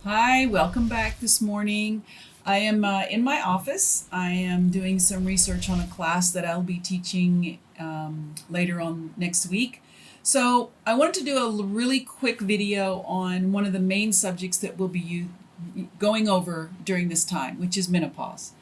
Hi, welcome back this morning. I am in my office. I am doing some research on a class that I'll be teaching later on next week. So, I wanted to do a really quick video on one of the main subjects that we'll be going over during this time, which is menopause.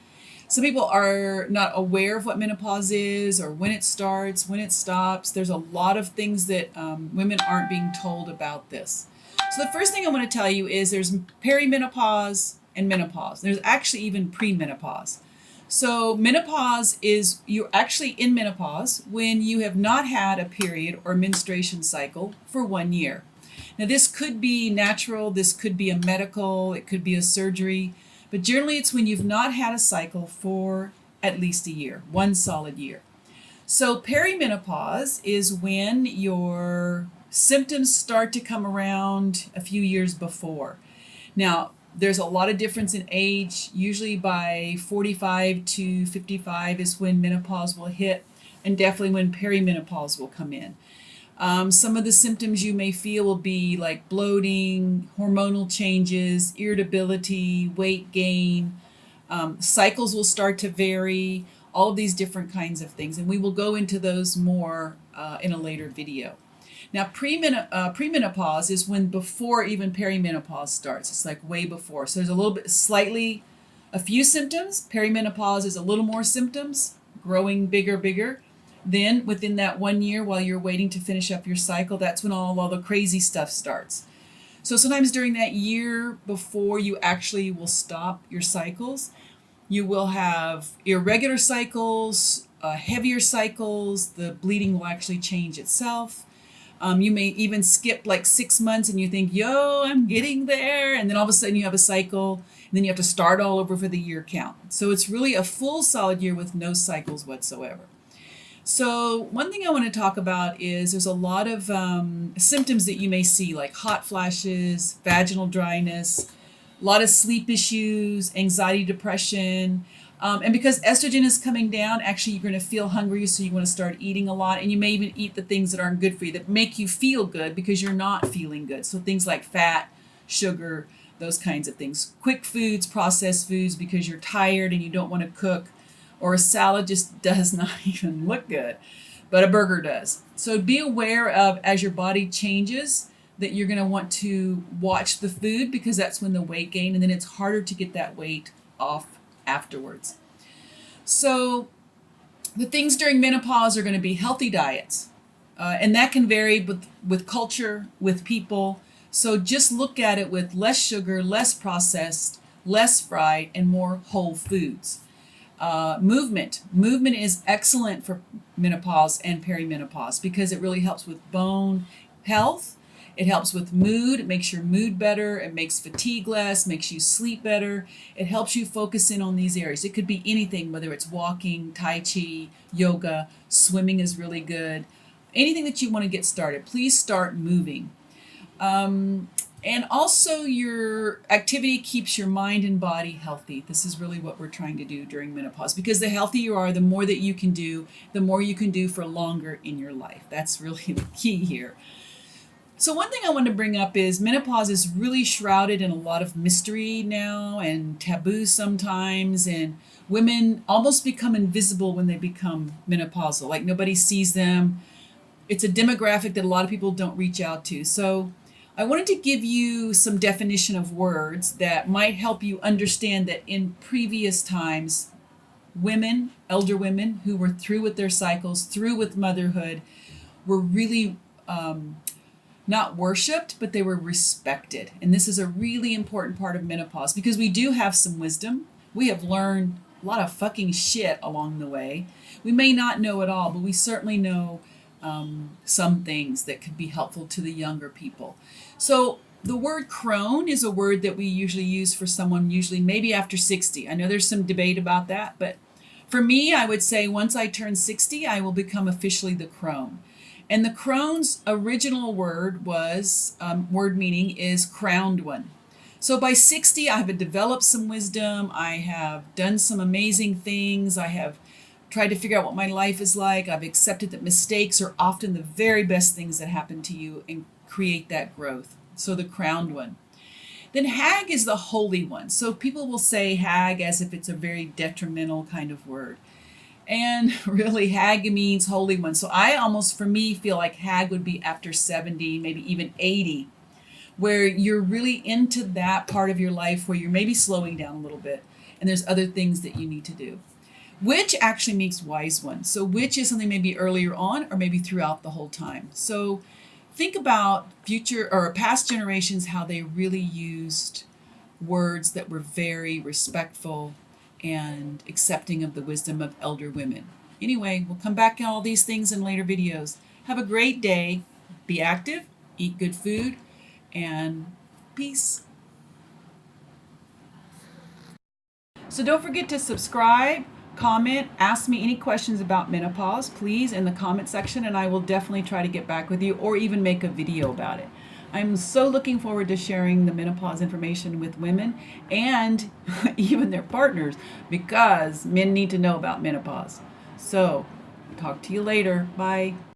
Some people are not aware of what menopause is or when it starts, when it stops. There's a lot of things that women aren't being told about this. So the first thing I want to tell you is there's perimenopause and menopause. There's actually even premenopause. So menopause is you're actually in menopause when you have not had a period or menstruation cycle for 1 year. Now this could be natural, this could be a medical, it could be a surgery, but generally it's when you've not had a cycle for at least a year, one solid year. So perimenopause is when your symptoms start to come around a few years before. Now, there's a lot of difference in age. Usually by 45 to 55 is when menopause will hit, and definitely when perimenopause will come in. Some of the symptoms you may feel will be like bloating, hormonal changes, irritability, weight gain. Cycles will start to vary, all of these different kinds of things. And we will go into those more in a later video. Now, premenopause is when before even perimenopause starts. It's like way before. So there's a little bit, a few symptoms. Perimenopause is a little more symptoms, growing bigger. Then within that 1 year, while you're waiting to finish up your cycle, that's when all the crazy stuff starts. So sometimes during that year before you actually will stop your cycles, you will have irregular cycles, heavier cycles, the bleeding will actually change itself. You may even skip like 6 months and you think, yo, I'm getting there. And then all of a sudden you have a cycle and then you have to start all over for the year count. So it's really a full solid year with no cycles whatsoever. So one thing I want to talk about is there's a lot of symptoms that you may see, like hot flashes, vaginal dryness, a lot of sleep issues, anxiety, depression. And because estrogen is coming down, actually you're going to feel hungry, so you want to start eating a lot. And you may even eat the things that aren't good for you, that make you feel good because you're not feeling good. So things like fat, sugar, those kinds of things. Quick foods, processed foods because you're tired and you don't want to cook. Or a salad just does not even look good, but a burger does. So be aware of, as your body changes, that you're going to want to watch the food because that's when the weight gain, and then it's harder to get that weight off afterwards. So the things during menopause are going to be healthy diets, and that can vary with culture, with people. So just look at it with less sugar, less processed, less fried, and more whole foods. Movement is excellent for menopause and perimenopause because it really helps with bone health. It helps with mood. It makes your mood better. It makes fatigue less, makes you sleep better. It helps you focus in on these areas. It could be anything, whether it's walking, tai chi, yoga, swimming is really good. Anything that you want to get started, please start moving. And also, your activity keeps your mind and body healthy. This is really what we're trying to do during menopause, because the healthier you are, the more that you can do, the more you can do for longer in your life. That's really the key here. So one thing I want to bring up is menopause is really shrouded in a lot of mystery now and taboo sometimes, and women almost become invisible when they become menopausal. Like nobody sees them. It's a demographic that a lot of people don't reach out to. So I wanted to give you some definition of words that might help you understand that in previous times, women, elder women who were through with their cycles, through with motherhood, were really not worshipped, but they were respected. And this is a really important part of menopause because we do have some wisdom. We have learned a lot of fucking shit along the way. We may not know it all, but we certainly know some things that could be helpful to the younger people. So the word crone is a word that we usually use for someone usually maybe after 60. I know there's some debate about that, but for me, I would say once I turn 60, I will become officially the crone. And the crone's original word word meaning is crowned one. So by 60, I have developed some wisdom. I have done some amazing things. I have tried to figure out what my life is like. I've accepted that mistakes are often the very best things that happen to you and create that growth. So the crowned one. Then hag is the holy one. So people will say hag as if it's a very detrimental kind of word. And really, hag means holy one. So I almost, for me, feel like hag would be after 70, maybe even 80, where you're really into that part of your life where you're maybe slowing down a little bit and there's other things that you need to do. Witch actually means wise one. So witch is something maybe earlier on or maybe throughout the whole time. So think about future or past generations, how they really used words that were very respectful and accepting of the wisdom of elder women. Anyway, we'll come back to all these things in later videos. Have a great day. Be active, eat good food, and peace. So don't forget to subscribe, comment, ask me any questions about menopause, please, in the comment section, and I will definitely try to get back with you or even make a video about it. I'm so looking forward to sharing the menopause information with women and even their partners, because men need to know about menopause. So, talk to you later. Bye.